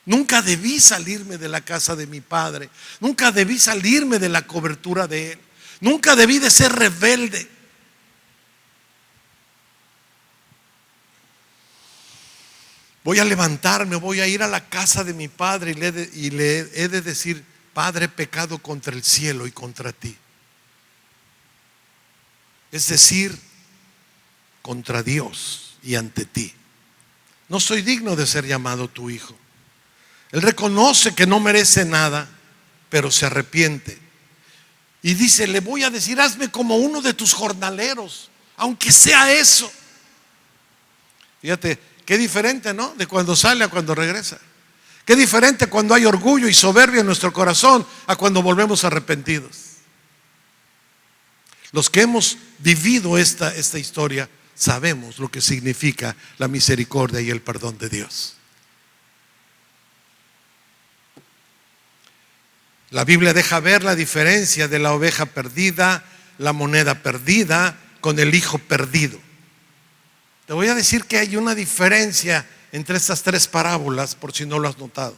Nunca debí salirme de la casa de mi padre, nunca debí salirme de la cobertura de él, nunca debí de ser rebelde. Voy a levantarme, voy a ir a la casa de mi padre y le he de decir: Padre, he pecado contra el cielo y contra ti. Es decir, contra Dios y ante ti. No soy digno de ser llamado tu hijo. Él reconoce que no merece nada, pero se arrepiente. Y dice: le voy a decir, hazme como uno de tus jornaleros, aunque sea eso. Fíjate, qué diferente, ¿no? De cuando sale a cuando regresa. Qué diferente cuando hay orgullo y soberbia en nuestro corazón a cuando volvemos arrepentidos. Los que hemos vivido esta historia sabemos lo que significa la misericordia y el perdón de Dios. La Biblia deja ver la diferencia de la oveja perdida, la moneda perdida, con el hijo perdido. Te voy a decir que hay una diferencia entre estas tres parábolas, por si no lo has notado.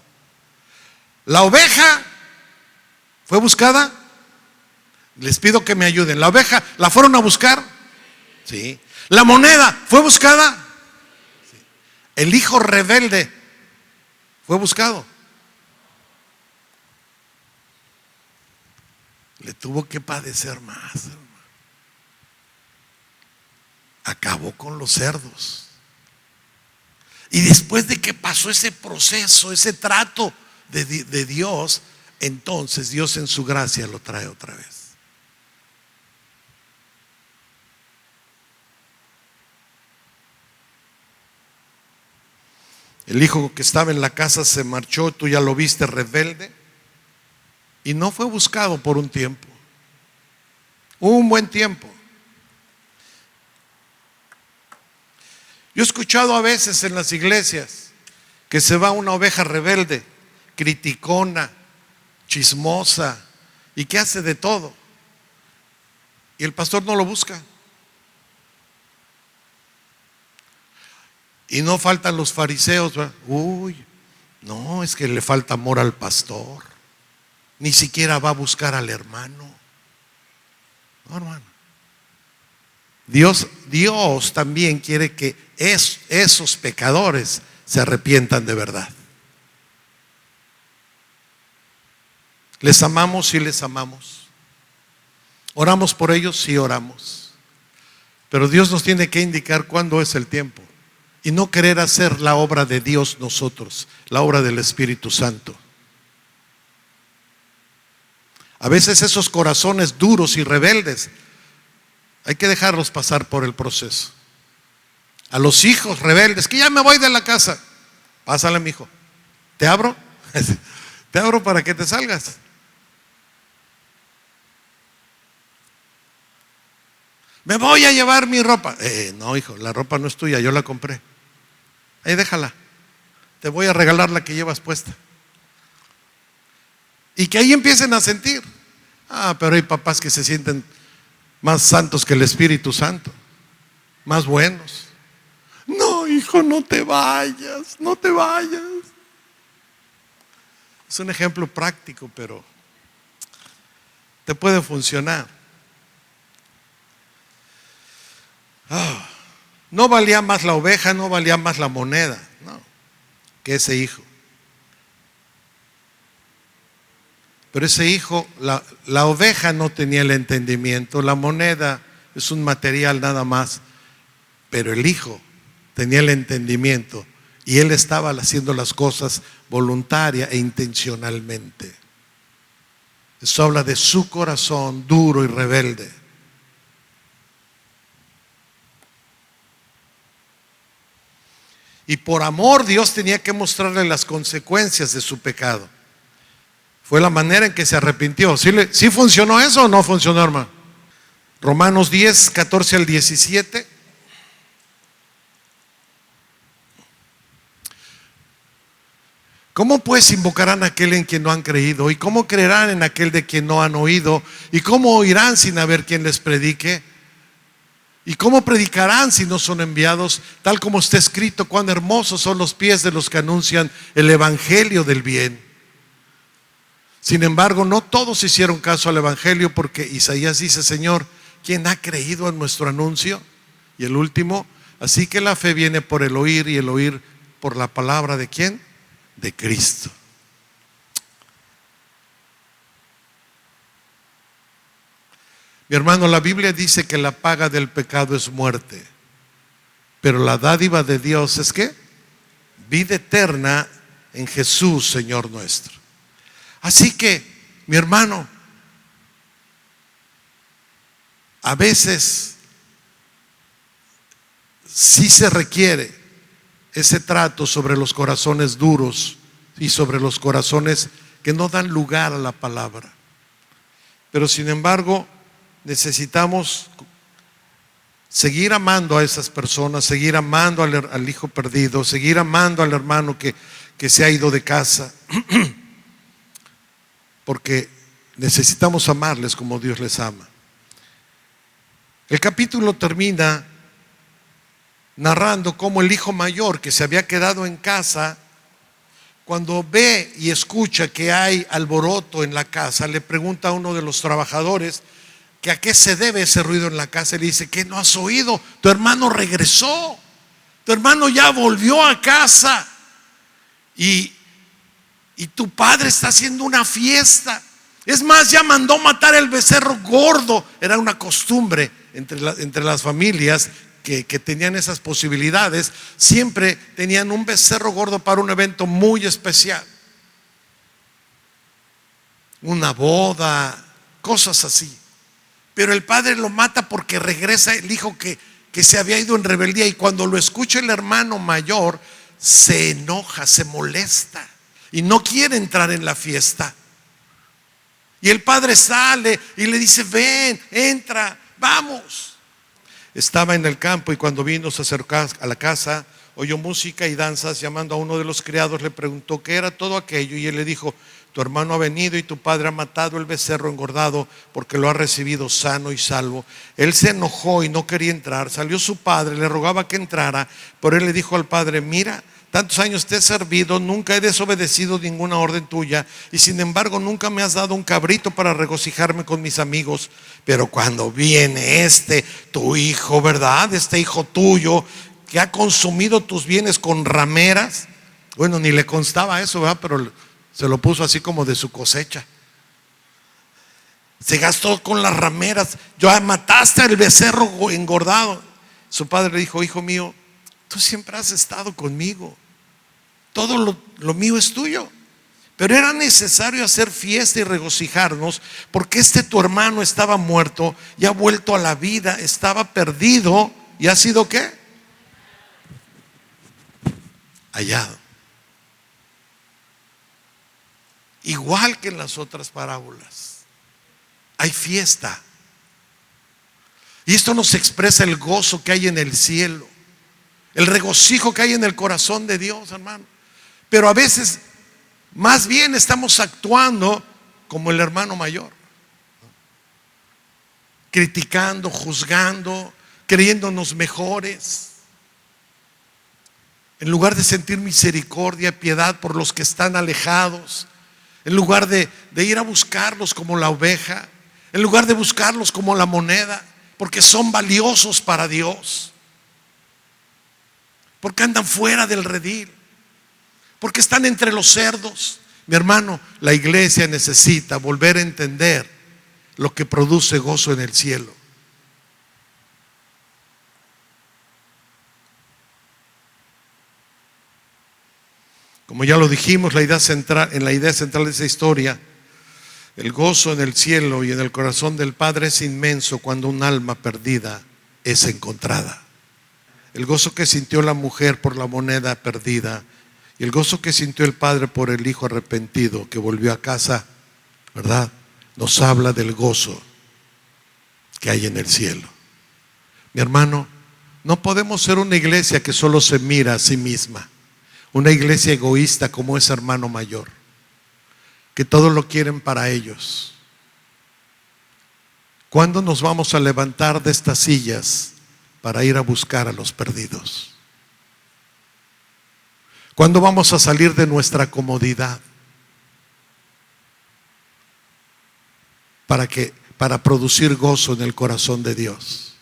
La oveja fue buscada. Les pido que me ayuden. ¿La oveja la fueron a buscar? Sí. ¿La moneda fue buscada? Sí. ¿El hijo rebelde fue buscado? Le tuvo que padecer más, hermano. Acabó con los cerdos. Y después de que pasó ese proceso, ese trato de Dios, entonces Dios en su gracia lo trae otra vez. El hijo que estaba en la casa se marchó, tú ya lo viste rebelde, y no fue buscado por un tiempo, un buen tiempo. Yo he escuchado a veces en las iglesias que se va una oveja rebelde, criticona, chismosa, y que hace de todo, y el pastor no lo busca. Y no faltan los fariseos, ¿verdad? Uy, no, es que le falta amor al pastor, ni siquiera va a buscar al hermano. No, hermano. Dios también quiere que esos pecadores se arrepientan de verdad. Les amamos, sí les amamos. Oramos por ellos, sí oramos. Pero Dios nos tiene que indicar cuándo es el tiempo. Y no querer hacer la obra de Dios nosotros, la obra del Espíritu Santo. A veces esos corazones duros y rebeldes hay que dejarlos pasar por el proceso. A los hijos rebeldes, que ya me voy de la casa, pásale, mi hijo, ¿te abro? Te abro para que te salgas. Me voy a llevar mi ropa. No, hijo, la ropa no es tuya, yo la compré. Ahí déjala. Te voy a regalar la que llevas puesta. Y que ahí empiecen a sentir. Pero hay papás que se sienten más santos que el Espíritu Santo, más buenos. No, hijo, no te vayas, no te vayas. Es un ejemplo práctico, pero te puede funcionar. No valía más la oveja, no valía más la moneda, no, que ese hijo. Pero ese hijo, la oveja no tenía el entendimiento, la moneda es un material nada más, pero el hijo tenía el entendimiento y él estaba haciendo las cosas voluntaria e intencionalmente. Eso habla de su corazón duro y rebelde. Y por amor Dios tenía que mostrarle las consecuencias de su pecado. Fue la manera en que se arrepintió. ¿Sí funcionó eso o no funcionó, hermano? Romanos 10, 14 al 17. ¿Cómo pues invocarán a aquel en quien no han creído? ¿Y cómo creerán en aquel de quien no han oído? ¿Y cómo oirán sin haber quien les predique? ¿Y cómo predicarán si no son enviados? Tal como está escrito, cuán hermosos son los pies de los que anuncian el evangelio del bien. Sin embargo, no todos hicieron caso al evangelio, porque Isaías dice: Señor, ¿quién ha creído en nuestro anuncio? Y el último: así que la fe viene por el oír, y el oír por la palabra ¿de quién? De Cristo. Mi hermano, la Biblia dice que la paga del pecado es muerte, pero la dádiva de Dios es ¿qué? Vida eterna en Jesús, Señor nuestro. Así que, mi hermano, a veces sí se requiere ese trato sobre los corazones duros y sobre los corazones que no dan lugar a la palabra. Pero sin embargo, necesitamos seguir amando a esas personas, seguir amando al hijo perdido, seguir amando al hermano que se ha ido de casa, porque necesitamos amarles como Dios les ama. El capítulo termina narrando cómo el hijo mayor, que se había quedado en casa, cuando ve y escucha que hay alboroto en la casa, le pregunta a uno de los trabajadores que a qué se debe ese ruido en la casa. Y le dice: ¿qué no has oído? Tu hermano regresó, tu hermano ya volvió a casa, y tu padre está haciendo una fiesta. Es más, ya mandó matar el becerro gordo. Era una costumbre entre las familias que tenían esas posibilidades. Siempre tenían un becerro gordo para un evento muy especial, una boda, cosas así. Pero el padre lo mata porque regresa el hijo que se había ido en rebeldía. Y cuando lo escucha el hermano mayor, se enoja, se molesta y no quiere entrar en la fiesta. Y el padre sale y le dice: ven, entra, vamos. Estaba en el campo y cuando vino se acercó a la casa, oyó música y danzas. Llamando a uno de los criados le preguntó qué era todo aquello, y él le dijo: tu hermano ha venido y tu padre ha matado el becerro engordado porque lo ha recibido sano y salvo. Él se enojó y no quería entrar. Salió su padre, le rogaba que entrara, pero él le dijo al padre: mira, tantos años te he servido, nunca he desobedecido ninguna orden tuya, y sin embargo nunca me has dado un cabrito para regocijarme con mis amigos. Pero cuando viene tu hijo, ¿verdad? Este hijo tuyo que ha consumido tus bienes con rameras. Bueno, ni le constaba eso, ¿verdad? Pero se lo puso así como de su cosecha. Se gastó con las rameras. Ya mataste al becerro engordado. Su padre le dijo: hijo mío, tú siempre has estado conmigo, todo lo mío es tuyo. Pero era necesario hacer fiesta y regocijarnos, porque tu hermano estaba muerto y ha vuelto a la vida. Estaba perdido y ha sido ¿qué? Hallado. Igual que en las otras parábolas, hay fiesta. Y esto nos expresa el gozo que hay en el cielo, el regocijo que hay en el corazón de Dios, hermano. Pero a veces más bien estamos actuando como el hermano mayor, criticando, juzgando, creyéndonos mejores, en lugar de sentir misericordia, piedad por los que están alejados, en lugar de ir a buscarlos como la oveja, en lugar de buscarlos como la moneda, porque son valiosos para Dios, porque andan fuera del redil, porque están entre los cerdos. Mi hermano, la iglesia necesita volver a entender lo que produce gozo en el cielo. Como ya lo dijimos, en la idea central de esa historia, el gozo en el cielo y en el corazón del Padre es inmenso cuando un alma perdida es encontrada. El gozo que sintió la mujer por la moneda perdida y el gozo que sintió el padre por el hijo arrepentido que volvió a casa, ¿verdad? Nos habla del gozo que hay en el cielo. Mi hermano, no podemos ser una iglesia que solo se mira a sí misma, una iglesia egoísta como ese hermano mayor, que todo lo quieren para ellos. ¿Cuándo nos vamos a levantar de estas sillas para ir a buscar a los perdidos? ¿Cuándo vamos a salir de nuestra comodidad para producir gozo en el corazón de Dios?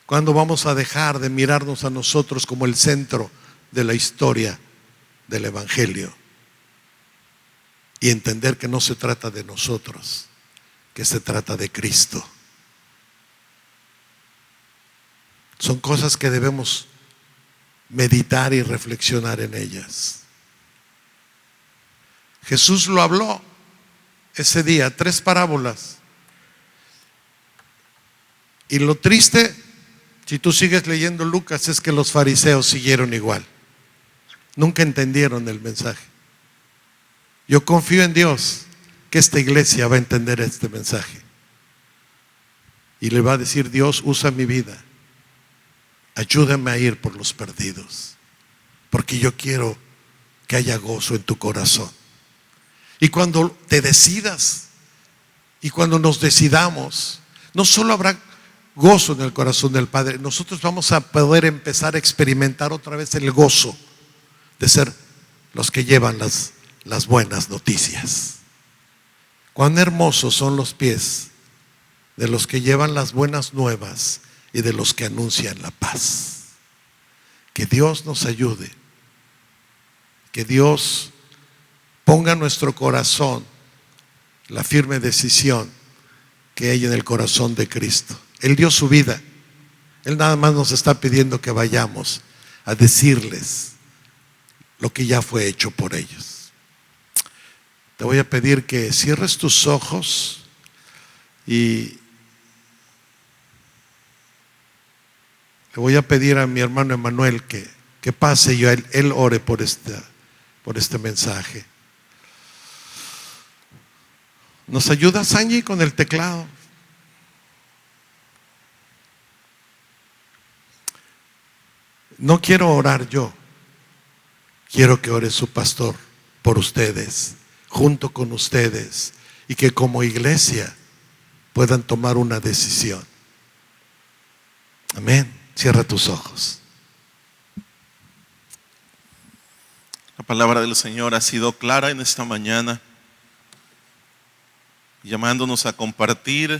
¿Cuándo vamos a dejar de mirarnos a nosotros como el centro de la historia del Evangelio y entender que no se trata de nosotros, que se trata de Cristo? Son cosas que debemos meditar y reflexionar en ellas. Jesús lo habló ese día, 3 parábolas. Y lo triste, si tú sigues leyendo Lucas, es que los fariseos siguieron igual. Nunca entendieron el mensaje. Yo confío en Dios que esta iglesia va a entender este mensaje y le va a decir: Dios, usa mi vida, ayúdame a ir por los perdidos, porque yo quiero que haya gozo en tu corazón. Y cuando te decidas y cuando nos decidamos, no solo habrá gozo en el corazón del Padre, nosotros vamos a poder empezar a experimentar otra vez el gozo de ser los que llevan las buenas noticias. Cuán hermosos son los pies de los que llevan las buenas nuevas y de los que anuncian la paz. Que Dios nos ayude, que Dios ponga en nuestro corazón la firme decisión que hay en el corazón de Cristo. Él dio su vida. Él nada más nos está pidiendo que vayamos a decirles lo que ya fue hecho por ellos. Te voy a pedir que cierres tus ojos y le voy a pedir a mi hermano Emanuel que que pase y él ore por este mensaje. ¿Nos ayudas, Angie, con el teclado? No quiero orar yo, quiero que ore su pastor por ustedes, junto con ustedes, y que como iglesia puedan tomar una decisión. Amén. Cierra tus ojos. La palabra del Señor ha sido clara en esta mañana, llamándonos a compartir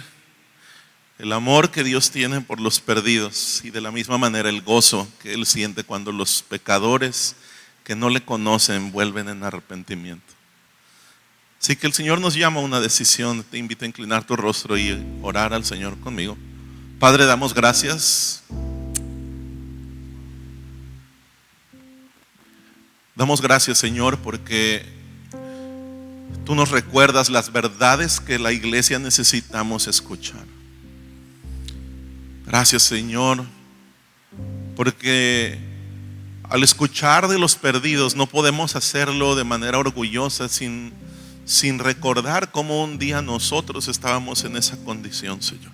el amor que Dios tiene por los perdidos y de la misma manera el gozo que Él siente cuando los pecadores que no le conocen vuelven en arrepentimiento. Así que el Señor nos llama a una decisión. Te invito a inclinar tu rostro y orar al Señor conmigo. Padre, damos gracias. Damos gracias, Señor, porque Tú nos recuerdas las verdades que la iglesia necesitamos escuchar. Gracias, Señor, porque al escuchar de los perdidos no podemos hacerlo de manera orgullosa sin recordar cómo un día nosotros estábamos en esa condición, Señor.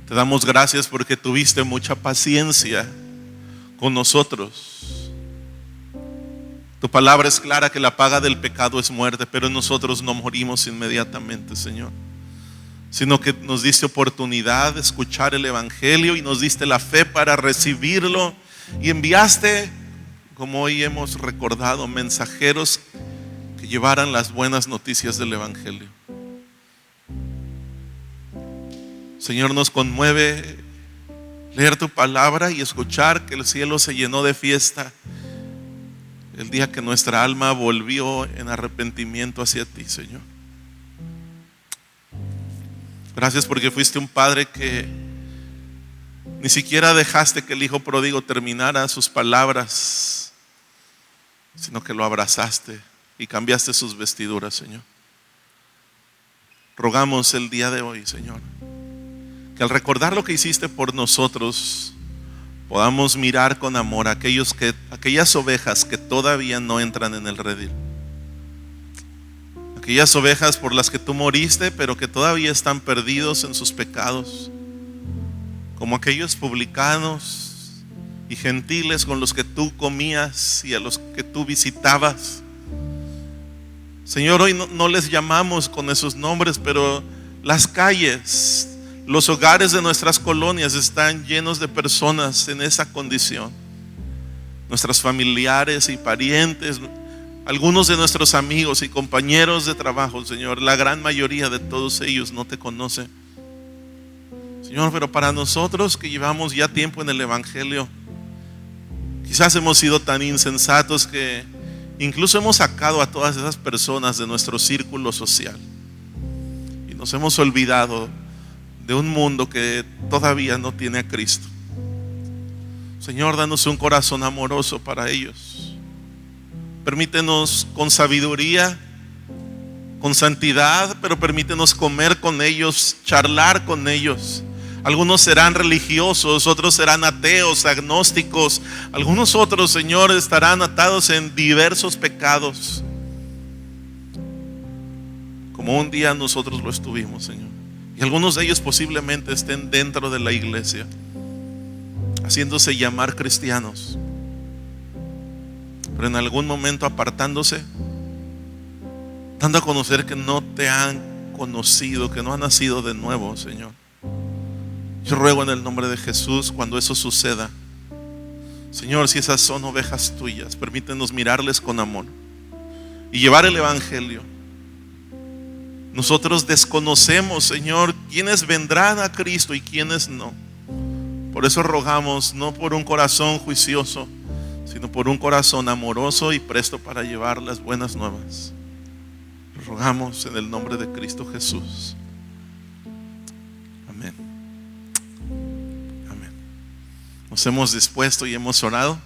Te damos gracias porque tuviste mucha paciencia con nosotros. Tu palabra es clara que la paga del pecado es muerte, pero nosotros no morimos inmediatamente, Señor, sino que nos diste oportunidad de escuchar el Evangelio y nos diste la fe para recibirlo, y enviaste, como hoy hemos recordado, mensajeros que llevaran las buenas noticias del Evangelio. Señor, nos conmueve leer tu palabra y escuchar que el cielo se llenó de fiesta el día que nuestra alma volvió en arrepentimiento hacia ti, Señor. Gracias porque fuiste un padre que ni siquiera dejaste que el hijo pródigo terminara sus palabras, sino que lo abrazaste y cambiaste sus vestiduras, Señor. Rogamos el día de hoy, Señor, que al recordar lo que hiciste por nosotros, podamos mirar con amor a aquellas ovejas que todavía no entran en el redil. Aquellas ovejas por las que tú moriste, pero que todavía están perdidos en sus pecados, como aquellos publicanos y gentiles con los que tú comías y a los que tú visitabas. Señor, hoy no les llamamos con esos nombres, pero las calles, los hogares de nuestras colonias están llenos de personas en esa condición. Nuestros familiares y parientes, algunos de nuestros amigos y compañeros de trabajo, Señor, la gran mayoría de todos ellos no te conocen, Señor, pero para nosotros que llevamos ya tiempo en el Evangelio, quizás hemos sido tan insensatos que incluso hemos sacado a todas esas personas de nuestro círculo social y nos hemos olvidado de un mundo que todavía no tiene a Cristo. Señor, danos un corazón amoroso para ellos. Permítenos con sabiduría, con santidad, pero permítenos comer con ellos, charlar con ellos. Algunos serán religiosos, otros serán ateos, agnósticos. Algunos otros, Señor, estarán atados en diversos pecados, como un día nosotros lo estuvimos, Señor. Y algunos de ellos posiblemente estén dentro de la iglesia, haciéndose llamar cristianos, pero en algún momento apartándose, dando a conocer que no te han conocido, que no han nacido de nuevo, Señor. Yo ruego en el nombre de Jesús, cuando eso suceda, Señor, si esas son ovejas tuyas, permítenos mirarles con amor y llevar el Evangelio. Nosotros desconocemos, Señor, quiénes vendrán a Cristo y quiénes no. Por eso rogamos, no por un corazón juicioso, sino por un corazón amoroso y presto para llevar las buenas nuevas. Rogamos en el nombre de Cristo Jesús. Amén. Amén. Nos hemos dispuesto y hemos orado.